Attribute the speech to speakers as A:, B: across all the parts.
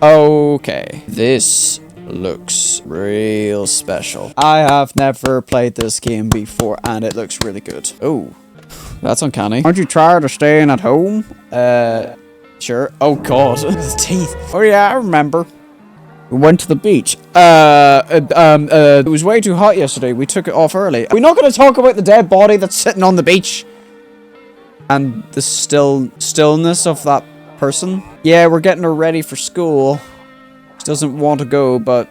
A: Okay, this looks real special. I have never played this game before, and it looks really good. Oh, that's uncanny. Aren't you tired of staying at home? Sure. Oh god, his teeth. Oh yeah, I remember. We went to the beach. It was way too hot yesterday. We took it off early. We're not going to talk about the dead body that's sitting on the beach. And the stillness of that person. Yeah, we're getting her ready for school. She doesn't want to go, but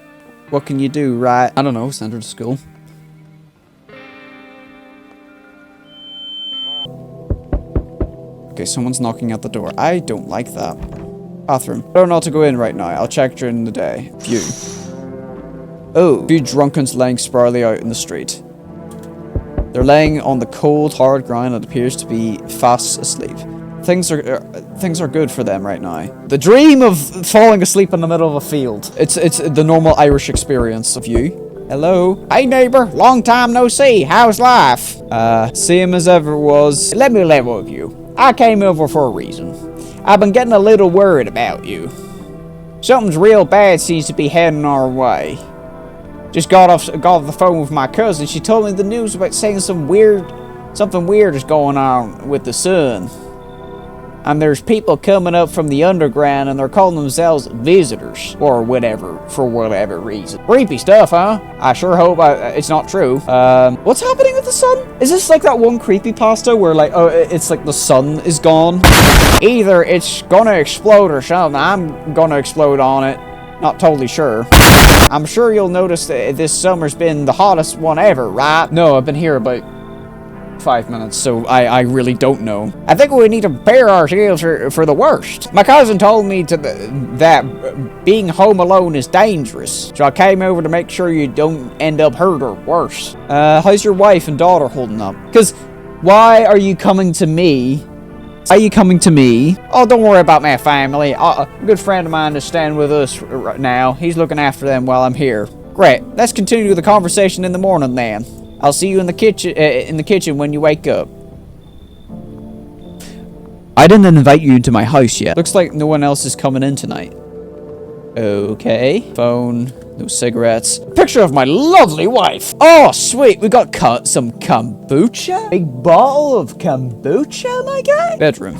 A: what can you do, right? I don't know, send her to school. Okay, someone's knocking at the door. I don't like that. Bathroom. I don't know how to go in right now. I'll check during the day. View. Oh, a few drunkens laying sprawly out in the street. They're laying on the cold, hard ground and appears to be fast asleep. Things are good for them right now. The dream of falling asleep in the middle of a field. It's the normal Irish experience of you. Hello? Hey neighbor, long time no see. How's life? Same as ever was. Let me level with you. I came over for a reason. I've been getting a little worried about you. Something's real bad seems to be heading our way. Just got off the phone with my cousin. She told me the news about saying something weird is going on with the sun. And there's people coming up from the underground and they're calling themselves visitors. Or whatever, for whatever reason. Creepy stuff, huh? I sure hope it's not true. What's happening with the sun? Is this like that one creepypasta where like, oh, it's like the sun is gone? Either it's gonna explode or something. I'm gonna explode on it. Not totally sure. I'm sure you'll notice that this summer's been the hottest one ever, right? No, I've been here about 5 minutes, so I really don't know. I think we need to prepare ourselves for the worst. My cousin told me that being home alone is dangerous, so I came over to make sure you don't end up hurt or worse. How's your wife and daughter holding up? Because why are you coming to me? Are you coming to me? Oh, don't worry about my family. A good friend of mine is staying with us right now. He's looking after them while I'm here. Great. Let's continue the conversation in the morning then. I'll see you in the kitchen when you wake up. I didn't invite you into my house yet. Looks like no one else is coming in tonight. Okay. Phone. No cigarettes. Picture of my lovely wife. Oh, sweet. We got some kombucha. Big bottle of kombucha, my guy. Bedroom.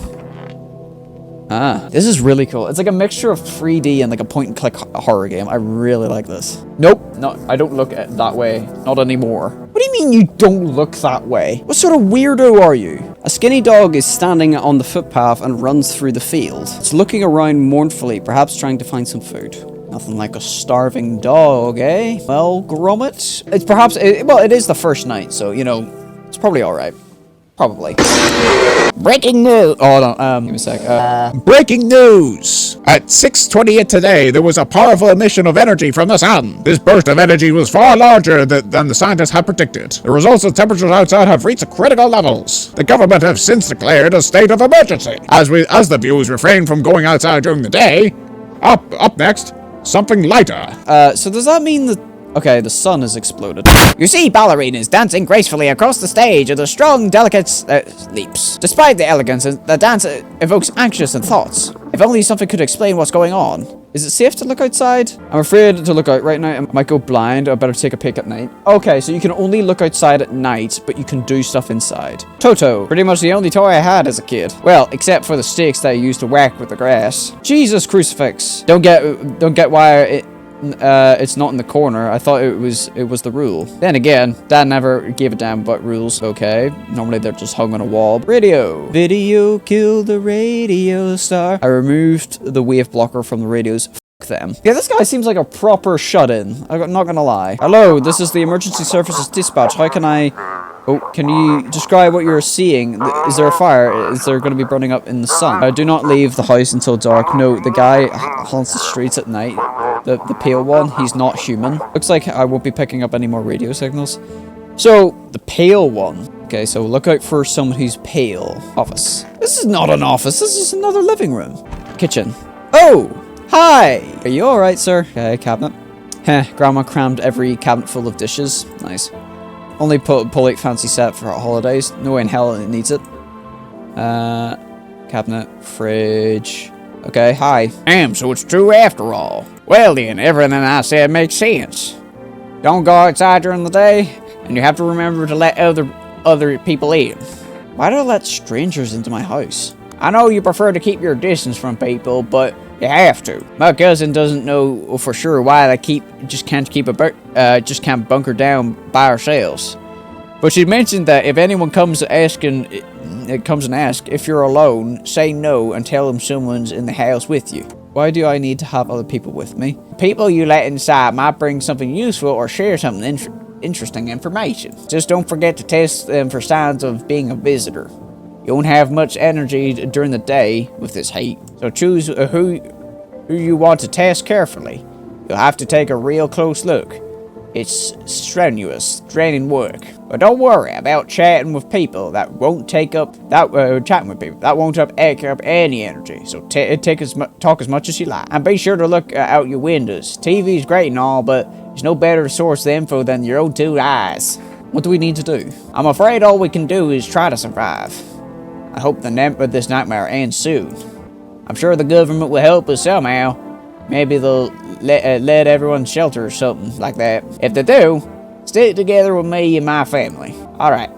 A: Ah, this is really cool. It's like a mixture of 3D and like a point-and-click horror game. I really like this. Nope, no, I don't look at that way. Not anymore. What do you mean you don't look that way? What sort of weirdo are you? A skinny dog is standing on the footpath and runs through the field. It's looking around mournfully, perhaps trying to find some food. Nothing like a starving dog, eh? Well, Gromit. It's perhaps, well, it is the first night, so, you know, it's probably alright. Probably. Breaking news! Oh, no, give me a sec.
B: Breaking news! At 6:28 today, there was a powerful emission of energy from the sun. This burst of energy was far larger than the scientists had predicted. The results of temperatures outside have reached critical levels. The government have since declared a state of emergency. As the viewers refrain from going outside during the day, up next, something lighter.
A: So does that mean that... Okay, the sun has exploded. You see ballerinas dancing gracefully across the stage with a strong, delicate leaps. Despite the elegance, the dance evokes anxious thoughts. If only something could explain what's going on. Is it safe to look outside? I'm afraid to look out right now. I might go blind. I better take a peek at night. Okay, so you can only look outside at night, but you can do stuff inside. Toto. Pretty much the only toy I had as a kid. Well, except for the sticks that I used to whack with the grass. Jesus crucifix. Don't get why it's not in the corner. I thought it was the rule. Then again, Dad never gave a damn about rules. Okay, normally they're just hung on a wall. Radio. Video killed the radio star. I removed the wave blocker from the radios. F them. Yeah, this guy seems like a proper shut-in. I'm not gonna lie. Hello, this is the emergency services dispatch. How can I... Oh, can you describe what you're seeing? Is there a fire? Is there going to be burning up in the sun? Do not leave the house until dark. No, the guy haunts the streets at night. The pale one, he's not human. Looks like I won't be picking up any more radio signals. So, the pale one. Okay, so look out for someone who's pale. Office. This is not an office. This is another living room. Kitchen. Oh, hi. Are you alright, sir? Okay, cabinet. Heh, Grandma crammed every cabinet full of dishes. Nice. Only pull out fancy set for holidays. No way in hell it needs it. Cabinet, fridge, Okay, hi.
C: Damn, so it's true after all. Well then, everything I said makes sense. Don't go outside during the day, and you have to remember to let other people in.
A: Why do I let strangers into my house?
C: I know you prefer to keep your distance from people, but you have to. My cousin doesn't know for sure why they just can't bunker down by ourselves. But she mentioned that if anyone comes and ask if you're alone, say no and tell them someone's in the house with you.
A: Why do I need to have other people with me?
C: People you let inside might bring something useful or share something interesting information. Just don't forget to test them for signs of being a visitor. You won't have much energy during the day with this heat, so choose who you want to test carefully. You'll have to take a real close look. It's strenuous, draining work. But don't worry about chatting with people. That won't take up any energy. So talk as much as you like, and be sure to look out your windows. TV's great and all, but there's no better source of info than your own two eyes.
A: What do we need to do?
C: I'm afraid all we can do is try to survive. I hope this nightmare ends soon. I'm sure the government will help us somehow. Maybe they'll let everyone shelter or something like that. If they do, stick together with me and my family. Alright,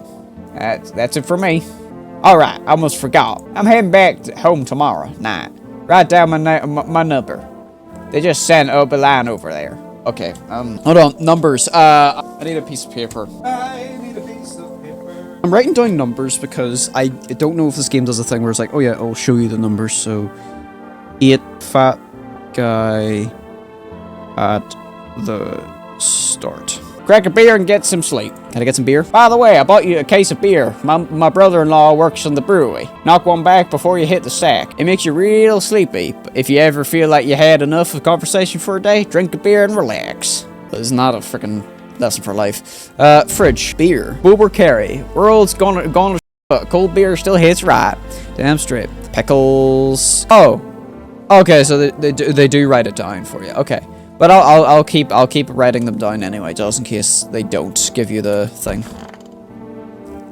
C: that's it for me. Alright, I almost forgot. I'm heading back home tomorrow night. Write down my number. They just sent up a line over there.
A: Okay, hold on, numbers. I need a piece of paper. I'm writing down numbers because I don't know if this game does a thing where it's like, oh yeah, I'll show you the numbers. So, 8 fat guy at the start.
C: Crack a beer and get some sleep.
A: Can I get some beer?
C: By the way, I bought you a case of beer. My brother-in-law works in the brewery. Knock one back before you hit the sack. It makes you real sleepy. If you ever feel like you had enough of conversation for a day, drink a beer and relax.
A: This is not a freaking lesson for life. Fridge. Beer.
C: Wilbur Carey. World's gonna cold beer still hits right.
A: Damn straight. Pickles. Oh. Okay, so they do write it down for you. Okay. But I'll keep writing them down anyway, just in case they don't give you the thing.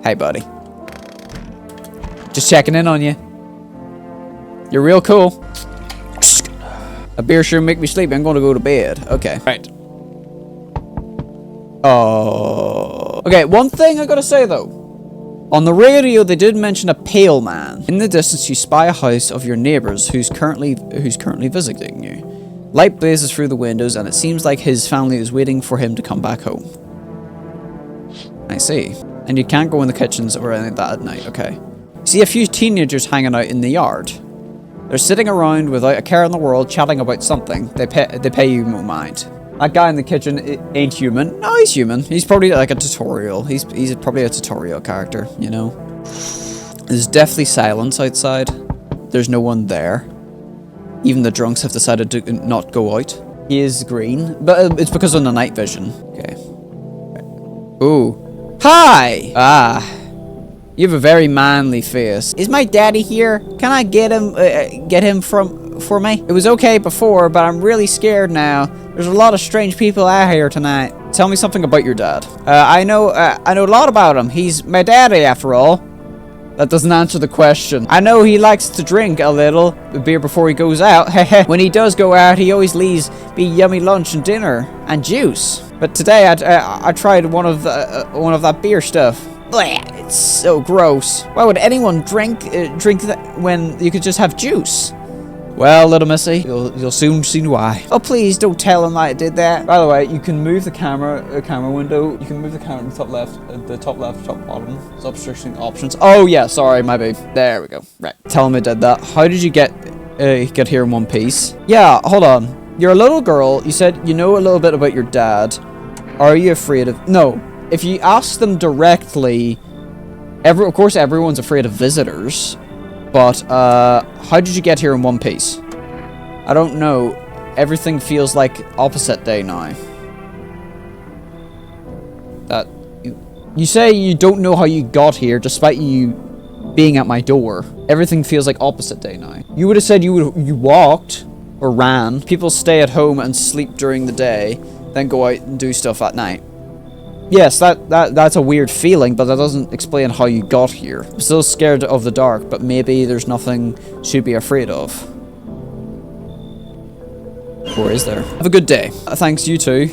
A: Hey, buddy. Just checking in on you. You're real cool. A beer sure make me sleepy. I'm gonna go to bed. Okay. Right. Oh. Okay, one thing I gotta say though. On the radio, they did mention a pale man. In the distance, you spy a house of your neighbors who's currently visiting you. Light blazes through the windows, and it seems like his family is waiting for him to come back home. I see. And you can't go in the kitchens or anything like that at night, okay. You see a few teenagers hanging out in the yard. They're sitting around without a care in the world, chatting about something. They pay you no mind. That guy in the kitchen ain't human. No, he's human. He's probably like a tutorial. He's probably a tutorial character, you know. There's deathly silence outside. There's no one there. Even the drunks have decided to not go out. He is green, but it's because of the night vision. Okay. Ooh. Hi! Ah. You have a very manly face. Is my daddy here? Can I get him for me? It was okay before, but I'm really scared now. There's a lot of strange people out here tonight. Tell me something about your dad. I know a lot about him. He's my daddy, after all. That doesn't answer the question. I know he likes to drink a little beer before he goes out. When he does go out, he always leaves me yummy lunch and dinner and juice. But today I tried one of that beer stuff. Blech, it's so gross. Why would anyone drink that when you could just have juice? Well, little missy, you'll soon see why. Oh, please don't tell him I did that. By the way, you can move the camera window. You can move the camera to the top left, top bottom. Stop restricting options. Oh yeah, sorry, my bad. There we go. Right. Tell him I did that. How did you get here in one piece? Yeah, hold on. You're a little girl. You said you know a little bit about your dad. Are you afraid of? No. If you ask them directly, of course everyone's afraid of visitors. But, how did you get here in one piece? I don't know. Everything feels like opposite day now. You say you don't know how you got here, despite you being at my door. Everything feels like opposite day now. You would have said you walked, or ran. People stay at home and sleep during the day, then go out and do stuff at night. Yes, that's a weird feeling, but that doesn't explain how you got here. I'm still scared of the dark, but maybe there's nothing to be afraid of. Or is there? Have a good day. Thanks, you too.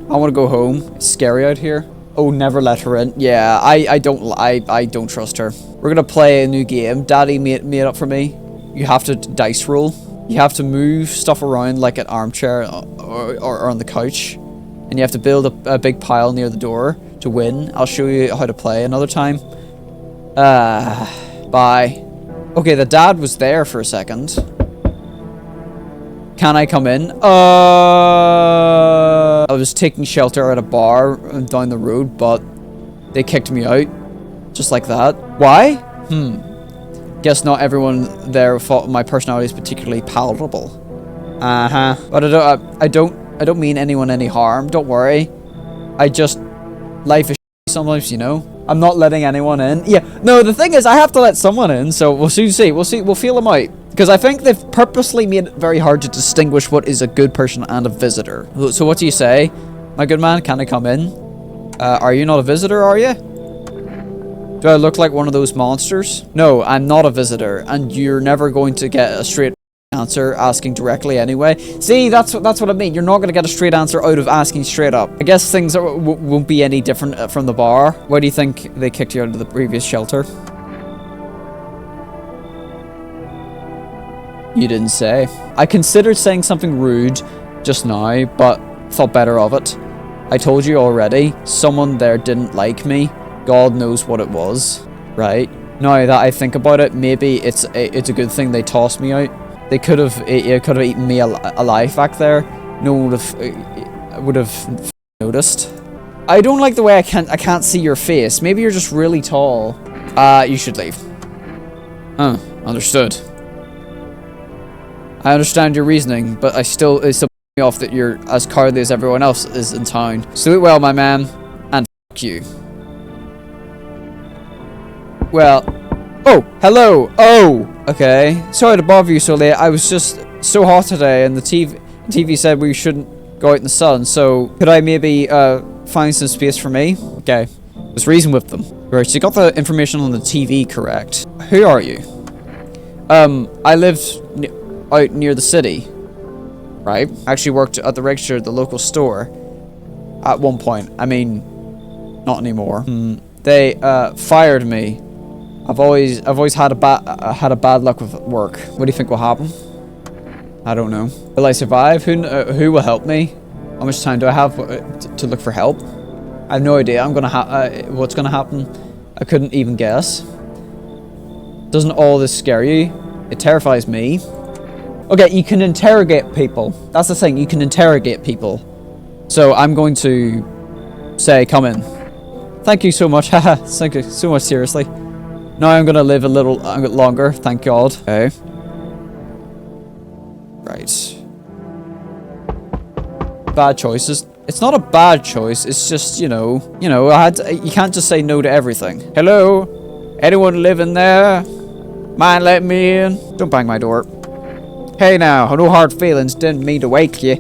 A: I want to go home. It's scary out here. Oh, never let her in. Yeah, I don't trust her. We're gonna play a new game. Daddy made up for me. You have to dice roll. You have to move stuff around like an armchair or on the couch. And you have to build a big pile near the door to win. I'll show you how to play another time. Bye. Okay, the dad was there for a second. Can I come in? I was taking shelter at a bar down the road, but they kicked me out. Just like that. Why? Guess not everyone there thought my personality is particularly palatable. But I don't mean anyone any harm. Don't worry. Life is sometimes, you know. I'm not letting anyone in. Yeah. No, the thing is, I have to let someone in. So we'll soon see. We'll feel them out. Because I think they've purposely made it very hard to distinguish what is a good person and a visitor. So what do you say? My good man, can I come in? Are you not a visitor, are you? Do I look like one of those monsters? No, I'm not a visitor, and you're never going to get a straight answer asking directly anyway. See, that's what I mean. You're not going to get a straight answer out of asking straight up. I guess things won't be any different from the bar. Why do you think they kicked you out of the previous shelter? You didn't say. I considered saying something rude just now, but thought better of it. I told you already, someone there didn't like me. God knows what it was, right? Now that I think about it, maybe it's a good thing they tossed me out. They could have eaten me alive back there. No one would have noticed. I don't like the way I can't see your face. Maybe you're just really tall. You should leave. Understood. I understand your reasoning, but it's still me off that you're as cowardly as everyone else is in town. Sleep well, my man, and f*** you. Well, oh, hello. Oh, okay. Sorry to bother you so late. I was just so hot today, and the TV said we shouldn't go out in the sun. So could I maybe find some space for me? Okay, let's reason with them. Right, so you got the information on the TV correct. Who are you? I lived out near the city, right? Actually worked at the register at the local store at one point. I mean, not anymore. They fired me. I've always had a bad luck with work. What do you think will happen? I don't know. Will I survive? Who will help me? How much time do I have to look for help? I have no idea. What's gonna happen. I couldn't even guess. Doesn't all this scare you? It terrifies me. Okay, you can interrogate people. That's the thing, you can interrogate people. So I'm going to say, come in. Thank you so much, haha, thank you so much, seriously. Now I'm gonna live a little longer, thank God. Okay. Right. Bad choices. It's not a bad choice, it's just, you know, you can't just say no to everything. Hello? Anyone living there? Mind letting me in? Don't bang my door. Hey now, no hard feelings, didn't mean to wake you.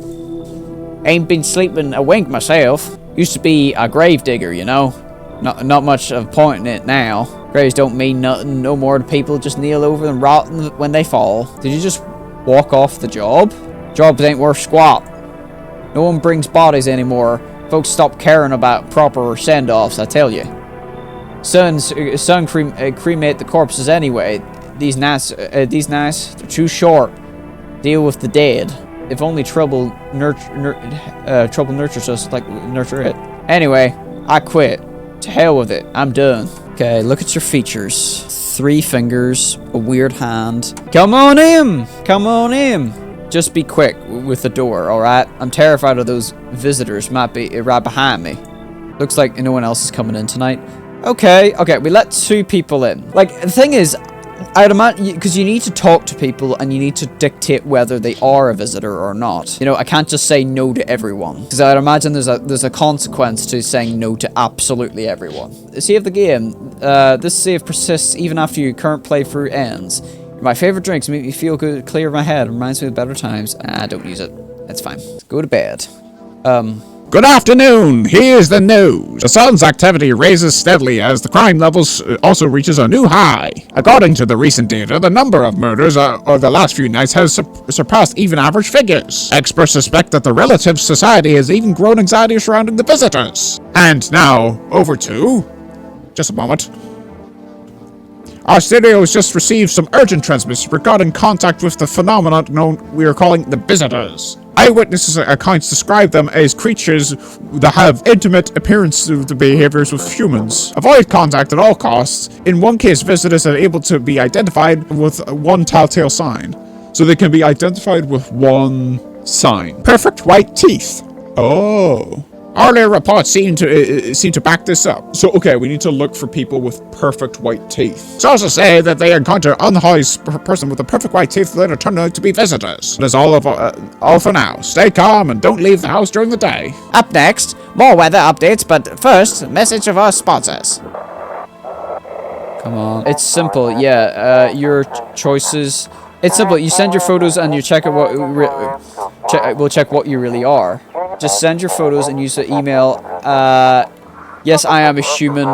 A: Ain't been sleeping a wink myself. Used to be a grave digger, you know. Not much of a point in it now. Graves don't mean nothing no more to people, just kneel over and rot when they fall. Did you just walk off the job? Jobs ain't worth squat. No one brings bodies anymore. Folks stop caring about proper send-offs, I tell you. Son cremate the corpses anyway. These nights, they're too short. Deal with the dead. If only trouble nurtures us, like nurture it. Anyway, I quit. To hell with it. I'm done. Okay, look at your features. 3 fingers, a weird hand. Come on in! Come on in! Just be quick with the door, alright? I'm terrified of those visitors might be right behind me. Looks like no one else is coming in tonight. Okay, we let 2 people in. Like, the thing is, I'd imagine, because you need to talk to people and you need to dictate whether they are a visitor or not. You know, I can't just say no to everyone. Because I'd imagine there's a consequence to saying no to absolutely everyone. Save the game. This save persists even after your current playthrough ends. My favorite drinks make me feel good, clear my head, reminds me of better times. Don't use it. It's fine. Let's go to bed.
B: Good afternoon. Here's the news. The sun's activity raises steadily as the crime levels also reaches a new high. According to the recent data, the number of murders over the last few nights has surpassed even average figures. Experts suspect that the relative society has even grown anxiety surrounding the visitors. And now, over to... just a moment. Our studio has just received some urgent transmissions regarding contact with the phenomenon we are calling the visitors. Eyewitnesses accounts describe them as creatures that have intimate appearance of the behaviors with humans. Avoid contact at all costs. In one case, visitors are able to be identified with one telltale sign. So they can be identified with one sign. Perfect white teeth. Oh. Earlier reports seem to back this up. So, okay, we need to look for people with perfect white teeth. Sources say that they encounter unhoused person with a perfect white teeth later turn out to be visitors. That's all for now. Stay calm and don't leave the house during the day.
C: Up next, more weather updates, but first, a message of our sponsors.
A: Come on. It's simple, yeah. Your choices. It's simple. You send your photos and you check what we'll check what you really are. Just send your photos and use the email. Yes, I am a human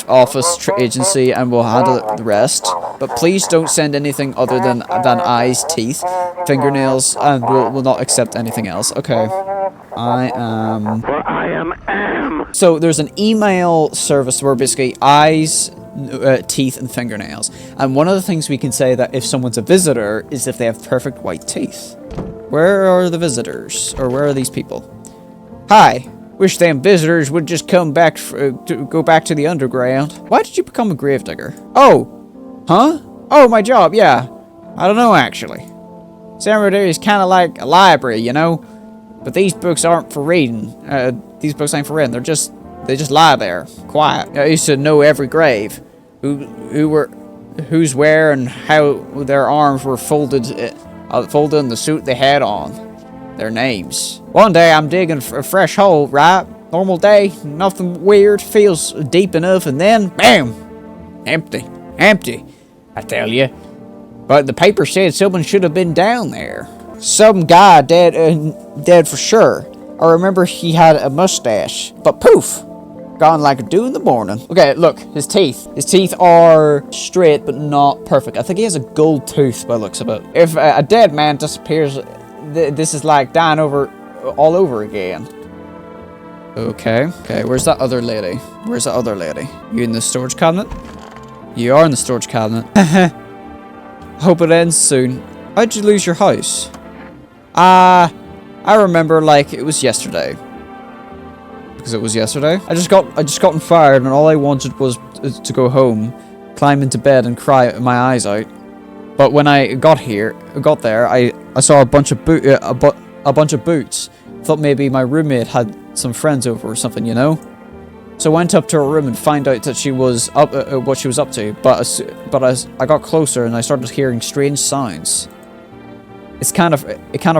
A: office agency and we'll handle the rest. But please don't send anything other than eyes, teeth, fingernails, and we'll not accept anything else. Okay. I am. So there's an email service where basically eyes, teeth, and fingernails. And one of the things we can say that if someone's a visitor is if they have perfect white teeth. Where are the visitors? Or where are these people? Hi. Wish them visitors would just come back to go back to the underground. Why did you become a gravedigger? Oh. Huh? Oh, my job, yeah. I don't know, actually. Cemetery is kind of like a library, you know? But these books aren't for reading. These books ain't for reading. They just lie there, quiet. I used to know every grave. Who's where and how their arms were folded in the suit they had on. Their names. One day I'm digging a fresh hole, right? Normal day, nothing weird, feels deep enough, and then, bam! Empty. I tell you. But the paper said someone should have been down there. Some guy dead for sure. I remember he had a mustache, but poof! Gone like a dew in the morning. Okay, look, his teeth. His teeth are straight, but not perfect. I think he has a gold tooth by the looks of it. If a dead man disappears, this is like dying all over again. Okay, where's that other lady? You in the storage cabinet? You are in the storage cabinet. Hope it ends soon. How'd you lose your house? I remember like it was yesterday. Because it was yesterday. I just got fired and all I wanted was to go home, climb into bed and cry my eyes out. But when I got there, I saw a bunch of boots. Thought maybe my roommate had some friends over or something, you know. So I went up to her room and found out that she was what she was up to. But as I got closer and I started hearing strange sounds. It kind of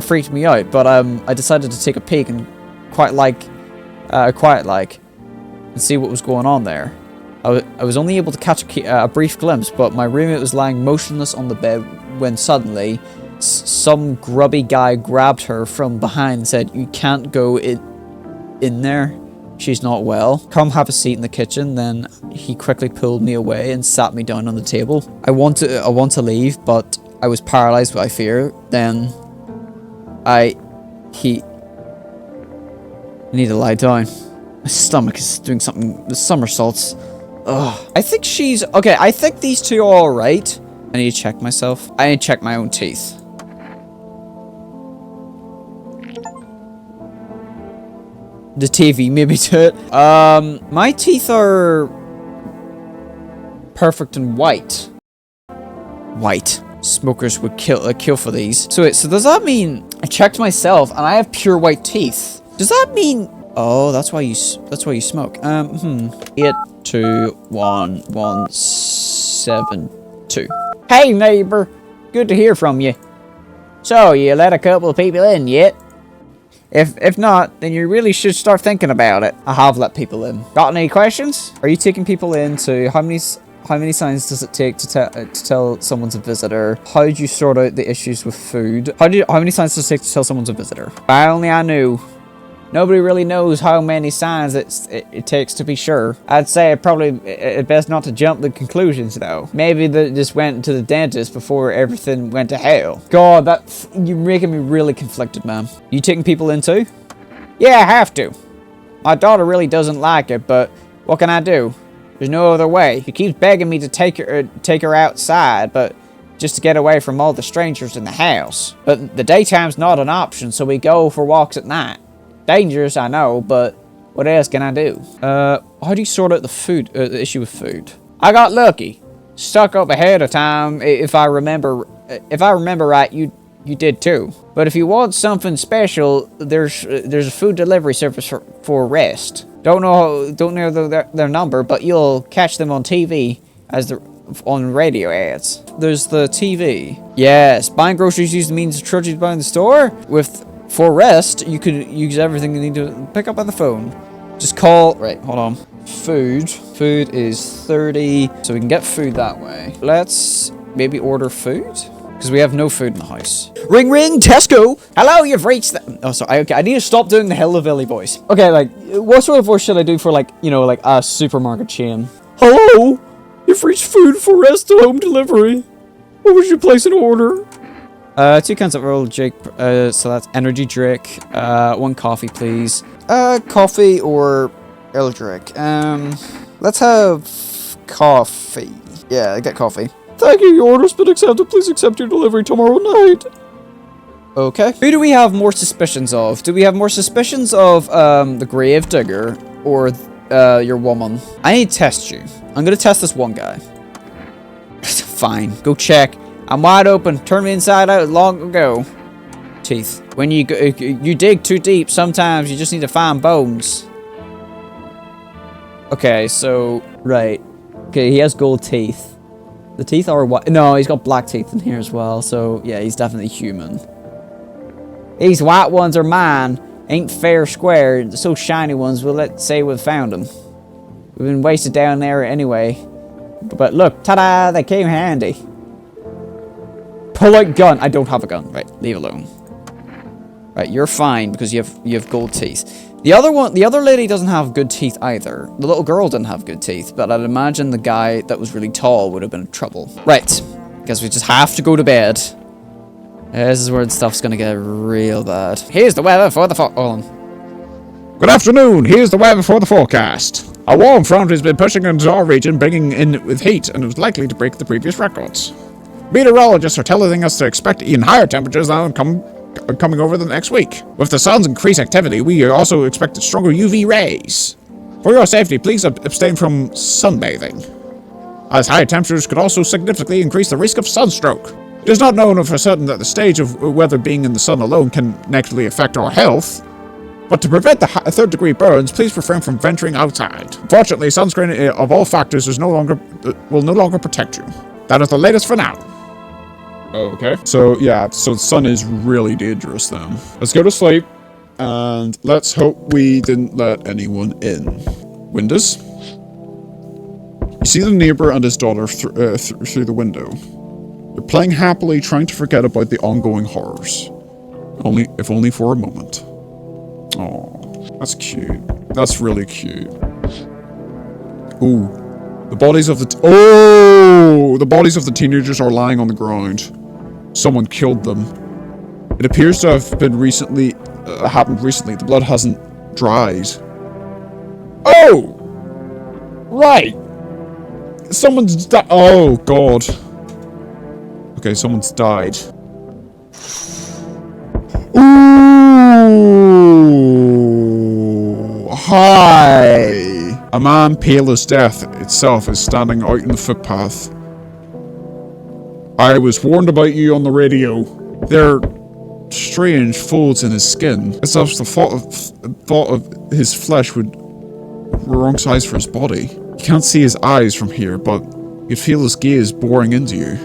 A: freaked me out. But I decided to take a peek and quiet like and see what was going on there. I was only able to catch a brief glimpse, but my roommate was lying motionless on the bed when suddenly some grubby guy grabbed her from behind and said, "You can't go in there. She's not well. Come have a seat in the kitchen." Then he quickly pulled me away and sat me down on the table. I want to leave, but I was paralyzed by fear. Then I need to lie down. My stomach is doing something. The somersaults. Ugh. I think she's... Okay, I think these two are alright. I need to check myself. I need to check my own teeth. The TV maybe to it. My teeth are... perfect and white. White. Smokers would kill for these. So wait, so does that mean... I checked myself and I have pure white teeth. Does that mean... Oh, that's why you smoke. 8211172. Hey neighbor, good to hear from you. So you let a couple of people in yet? If not, then you really should start thinking about it. I have let people in. Got any questions? Are you taking people in to how many signs does it take to tell someone's a visitor? How do you sort out the issues with food? How many signs does it take to tell someone's a visitor? If only I knew.
C: Nobody really knows how many signs it takes to be sure. I'd say it best not to jump the conclusions though. Maybe they just went to the dentist before everything went to hell. God, you're making me really conflicted, man. You taking people in too? Yeah, I have to. My daughter really doesn't like it, but what can I do? There's no other way. She keeps begging me to take her outside, but just to get away from all the strangers in the house. But the daytime's not an option, so we go for walks at night. Dangerous, I know, but what else can I do?
A: How do you sort out the issue with food?
C: I got lucky. Stuck up ahead of time. If I remember right, you did too. But if you want something special, there's a food delivery service for Rest. Don't know their number, but you'll catch them on TV on radio ads.
A: There's the TV.
C: Yes, buying groceries usually means trudging by the store. For Rest, you could use everything you need to pick up on the phone.
A: Just call. Right, hold on. Food. Food is 30. So we can get food that way. Let's maybe order food. Because we have no food in the house.
C: Ring ring, Tesco! Hello, you've reached the...
A: Oh, sorry. Okay, I need to stop doing the hillbilly voice. Okay, like, what sort of voice should I do for, like, you know, like a supermarket chain? Hello! You've reached food for Rest at home delivery. What would you place an order? 2 cans of Earl Jake, so that's energy drink. 1 coffee, please. Coffee or Earl Drink? Let's have coffee. Yeah, get coffee. Thank you, your order's been accepted. Please accept your delivery tomorrow night. Okay. Who do we have more suspicions of? Do we have more suspicions of, the grave digger or, your woman? I need to test you. I'm gonna test this one guy. Fine, go check. I'm wide open. Turned me inside out long ago. Teeth. When you dig too deep, sometimes you just need to find bones. Okay, so right. Okay, he has gold teeth. The teeth are white. No, he's got black teeth in here as well. So yeah, he's definitely human.
C: These white ones are mine. Ain't fair or square. The so shiny ones, let's say we've found them. We've been wasted down there anyway. But look, ta-da! They came handy.
A: Pull out gun. I don't have a gun. Right, leave alone. Right, you're fine because you have gold teeth. The other lady doesn't have good teeth either. The little girl didn't have good teeth, but I'd imagine the guy that was really tall would have been in trouble. Right, guess we just have to go to bed. This is where stuff's gonna get real bad.
C: Here's the weather for the hold on.
B: Good afternoon. Here's the weather for the forecast. A warm front has been pushing into our region, bringing in with heat, and is likely to break the previous records. Meteorologists are telling us to expect even higher temperatures now coming over the next week. With the sun's increased activity, we also expect stronger UV rays. For your safety, please abstain from sunbathing, as higher temperatures could also significantly increase the risk of sunstroke. It is not known for certain that the stage of weather being in the sun alone can negatively affect our health, but to prevent the third-degree burns, please refrain from venturing outside. Fortunately, sunscreen of all factors will no longer protect you. That is the latest for now. Okay. So, yeah, so the sun is really dangerous then. Let's go to sleep, and let's hope we didn't let anyone in. Windows? You see the neighbor and his daughter through the window. They're playing happily, trying to forget about the ongoing horrors. If only for a moment. Oh, that's cute. That's really cute. Ooh. The bodies of the teenagers are lying on the ground. Someone killed them. It appears to have been happened recently. The blood hasn't dried. Oh! Right! Someone's died. Oh, God. Okay, someone's died. Ooh! Hi! A man pale as death itself is standing out in the footpath. I was warned about you on the radio. There are strange folds in his skin, as if the thought of his flesh would wrong size for his body. You can't see his eyes from here, but you feel his gaze boring into you.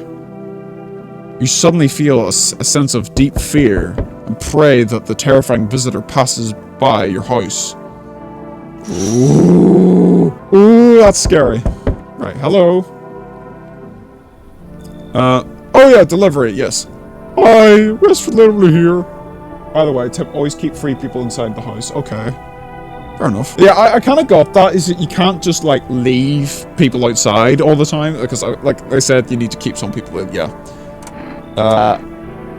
B: You suddenly feel a sense of deep fear and pray that the terrifying visitor passes by your house. Ooh, that's scary. Right, hello. Oh yeah, delivery, yes. Hi, Rest for delivery here. By the way, tip, always keep 3 people inside the house. Okay. Fair enough. Yeah, I kind of got that, is that you can't just, like, leave people outside all the time, because, like I said, you need to keep some people in, yeah.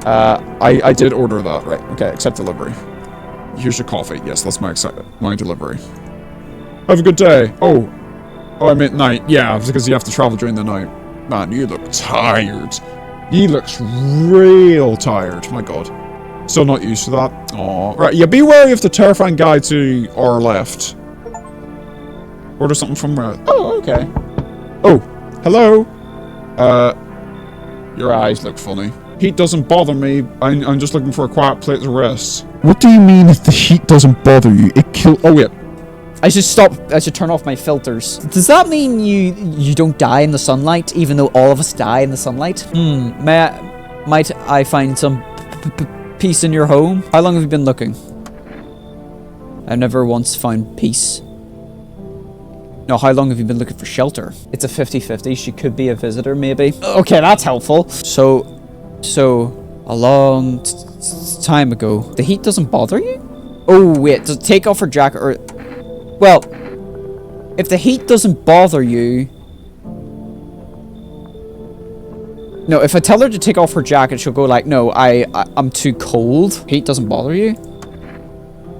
B: I did order that, right, okay, accept delivery. Here's your coffee, yes, that's my delivery. Have a good day. Oh, I meant night, yeah, because you have to travel during the night. Man, you look tired. He looks real tired, my god. Still not used to that. Aw. Right, yeah, be wary of the terrifying guy to our left. Order something from Red. Oh, okay. Oh, hello. Your eyes look funny. Heat doesn't bother me. I'm just looking for a quiet place to rest. What do you mean if the heat doesn't bother you? It oh, wait.
A: I should turn off my filters. Does that mean you don't die in the sunlight, even though all of us die in the sunlight? Might I find some peace in your home? How long have you been looking? I've never once found peace. No, how long have you been looking for shelter? It's a 50-50. She could be a visitor, maybe. Okay, that's helpful. So a long time ago. The heat doesn't bother you? Oh, wait. To take off her jacket or... Well, if the heat doesn't bother you... No, if I tell her to take off her jacket, she'll go like, no, I'm too cold. Heat doesn't bother you?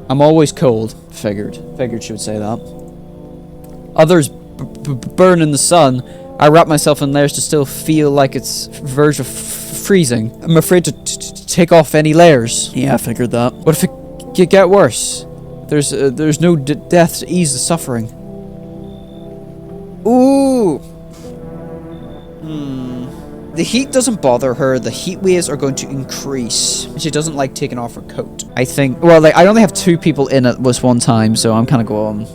A: I'm always cold. Figured she would say that. Others burn in the sun. I wrap myself in layers to still feel like it's verge of freezing. I'm afraid to take off any layers. Yeah, I figured that. What if it could get worse? There's no death to ease the suffering. Ooh. The heat doesn't bother her. The heat waves are going to increase. She doesn't like taking off her coat. I think. Well, like I only have 2 people in at this one time, so I'm kind of going.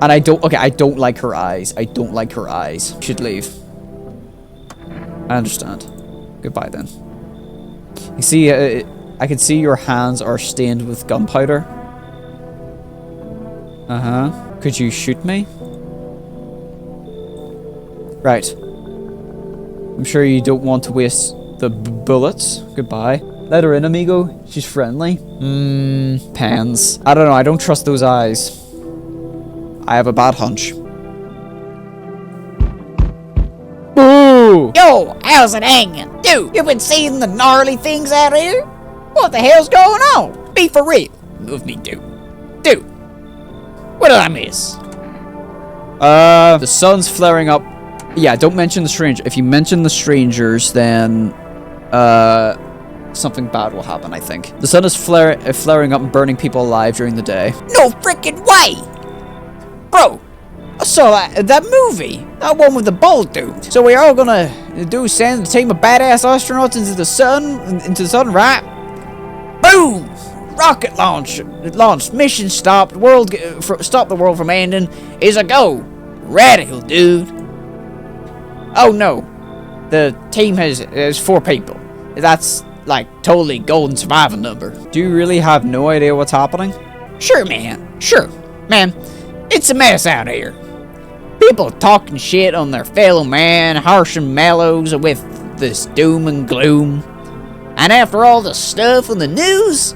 A: And I don't. Okay, I don't like her eyes. I don't like her eyes. Should leave. I understand. Goodbye then. You see, I can see your hands are stained with gunpowder. Could you shoot me? Right. I'm sure you don't want to waste the bullets. Goodbye. Let her in, amigo. She's friendly. Pans. I don't know. I don't trust those eyes. I have a bad hunch. Boo!
C: Yo, how's it hanging? Dude, you been seeing the gnarly things out here? What the hell's going on? Be for real. Move me, dude. Dude, what did I miss?
A: The sun's flaring up. Yeah, don't mention the stranger. If you mention the strangers, then, something bad will happen, I think. The sun is flaring up and burning people alive during the day.
C: No freaking way! Bro, I saw that movie. That one with the bald dude. So we're all gonna send a team of badass astronauts into the sun, right? Boom! Rocket launched, mission stopped, stop the world from ending, is a go. Radical, dude. Oh no, the team has 4 people. That's like totally golden survival number.
A: Do you really have no idea what's happening?
C: Sure, man. Sure, man. It's a mess out here. People talking shit on their fellow man, harshing mellows with this doom and gloom. And after all the stuff on the news,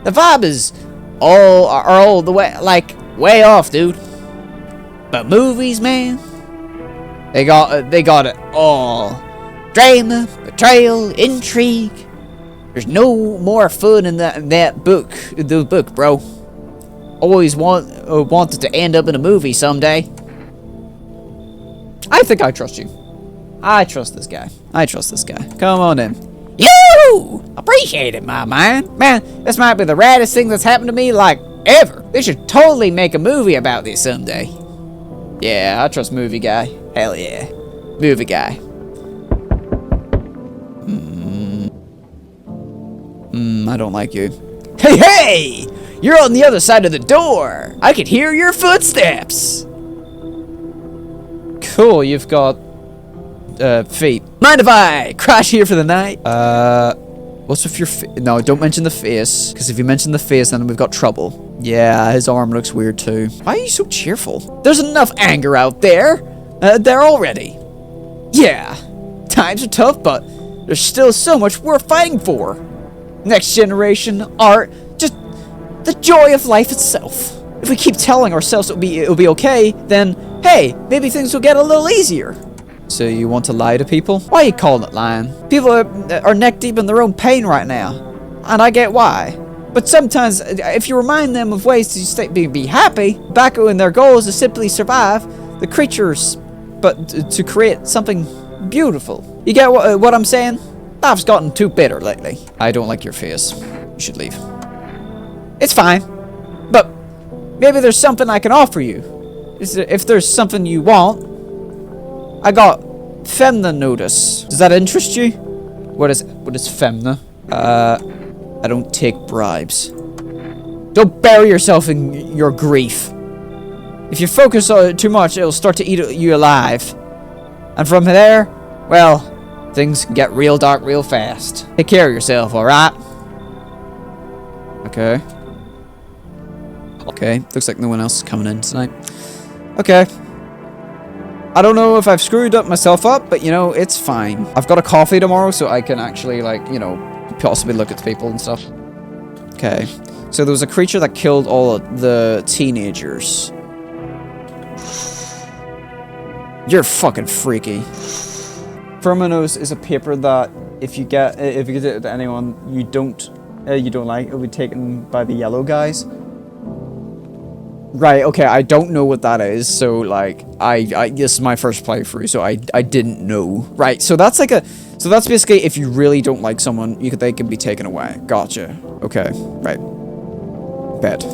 C: the vibe is all the way, like, way off, dude. But movies, man, they got it all. Drama, betrayal, intrigue. There's no more fun in that book, bro. Always wanted to end up in a movie someday.
A: I think I trust you. I trust this guy. Come on in.
C: Yoo! Appreciate it, my man. Man, this might be the raddest thing that's happened to me, like, ever. They should totally make a movie about this someday.
A: Yeah, I trust movie guy.
C: Hell yeah. Movie guy.
A: I don't like you.
C: Hey! You're on the other side of the door. I can hear your footsteps.
A: Cool, you've got feet.
C: Mind if I crash here for the night?
A: What's with your no, don't mention the face, because if you mention the face, then we've got trouble. Yeah, his arm looks weird too. Why are you so cheerful?
C: There's enough anger out there. There already. Yeah, times are tough, but there's still so much worth fighting for. Next generation, art,
A: The joy of life itself. If we keep telling ourselves it'll be okay, then, hey, maybe things will get a little easier. So you want to lie to people? Why are you calling it lying? People are neck deep in their own pain right now. And I get why. But sometimes, if you remind them of ways to be happy, back when their goal is to simply survive, the creatures, but to create something beautiful. You get what I'm saying? Life's gotten too bitter lately. I don't like your face. You should leave. It's fine. But maybe there's something I can offer you. If there's something you want, I got Femna notice. Does that interest you? What is Femna? I don't take bribes. Don't bury yourself in your grief. If you focus too much, it'll start to eat you alive. And from there, well, things can get real dark real fast. Take care of yourself, alright? Okay. Okay, looks like no one else is coming in tonight. Okay. I don't know if I've screwed myself up, but, you know, it's fine. I've got a coffee tomorrow, so I can actually, like, you know, possibly look at people and stuff. Okay. So there was a creature that killed all of the teenagers. You're fucking freaky. Fermanos is a paper that if you give it to anyone you don't like, it'll be taken by the yellow guys. Right, okay, I don't know what that is, so, like, this is my first playthrough, so I didn't know. Right, so that's like so that's basically if you really don't like someone, they can be taken away. Gotcha. Okay, right. Bet.